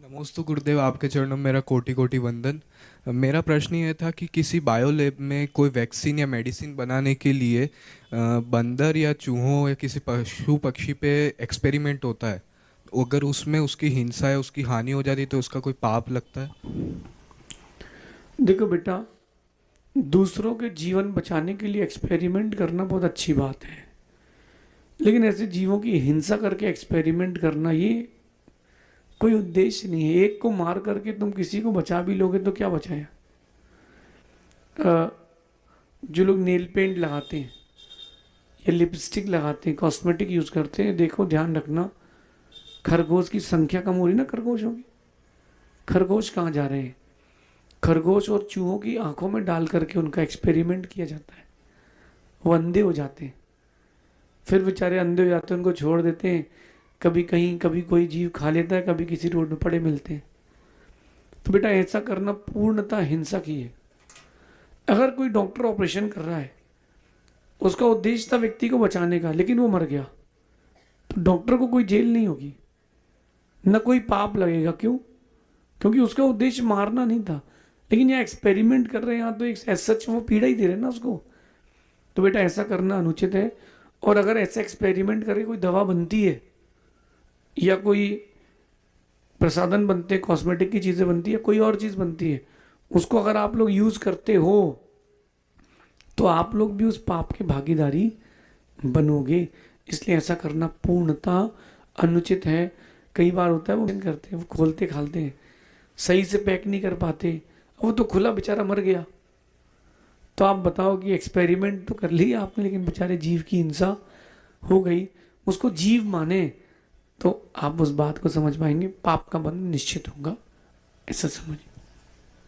नमोस्तु गुरुदेव, आपके चरणों में मेरा कोटि कोटि वंदन। मेरा प्रश्न ये था कि किसी बायोलैब में कोई वैक्सीन या मेडिसिन बनाने के लिए बंदर या चूहों या किसी पशु पक्षी पे एक्सपेरिमेंट होता है। अगर उसमें उसकी हिंसा या उसकी हानि हो जाती है तो उसका कोई पाप लगता है? देखो बेटा, दूसरों के जीवन बचाने के लिए एक्सपेरिमेंट करना बहुत अच्छी बात है, लेकिन ऐसे जीवों की हिंसा करके एक्सपेरिमेंट करना ये कोई उद्देश्य नहीं है। एक को मार करके तुम किसी को बचा भी लोगे तो क्या बचाया। अ, जो लोग नेल पेंट लगाते हैं या लिपस्टिक लगाते हैं, कॉस्मेटिक यूज करते हैं, देखो ध्यान रखना, खरगोश की संख्या कम हो रही ना खरगोशों की। खरगोश कहाँ जा रहे हैं? खरगोश और चूहों की आंखों में डाल करके उनका एक्सपेरिमेंट किया जाता है। वो अंधे हो जाते हैं, फिर बेचारे अंधे हो जाते हैं, उनको छोड़ देते हैं। कभी कहीं कभी कोई जीव खा लेता है, कभी किसी रोड में पड़े मिलते हैं। तो बेटा ऐसा करना पूर्णतः हिंसा की है। अगर कोई डॉक्टर ऑपरेशन कर रहा है, उसका उद्देश्य था व्यक्ति को बचाने का, लेकिन वो मर गया, तो डॉक्टर को कोई जेल नहीं होगी, न कोई पाप लगेगा। क्यों? क्योंकि उसका उद्देश्य मारना नहीं था। लेकिन यहाँ एक्सपेरिमेंट कर रहे हैं, यहाँ तो एक एज सच वो पीड़ा ही दे रहे हैं ना उसको। तो बेटा ऐसा करना अनुचित है। और अगर ऐसा एक्सपेरिमेंट करके कोई दवा बनती है या कोई प्रसाधन बनते हैं, कॉस्मेटिक की चीज़ें बनती है, कोई और चीज़ बनती है, उसको अगर आप लोग यूज़ करते हो तो आप लोग भी उस पाप के भागीदारी बनोगे। इसलिए ऐसा करना पूर्णतः अनुचित है। कई बार होता है वो करते हैं, वो खोलते खालते हैं, सही से पैक नहीं कर पाते, वो तो खुला बेचारा मर गया। तो आप बताओ कि एक्सपेरिमेंट तो कर लिया आपने, लेकिन बेचारे जीव की हिंसा हो गई। उसको जीव माने तो आप उस बात को समझ पाएंगे, पाप का बंध निश्चित होगा, ऐसा समझिए।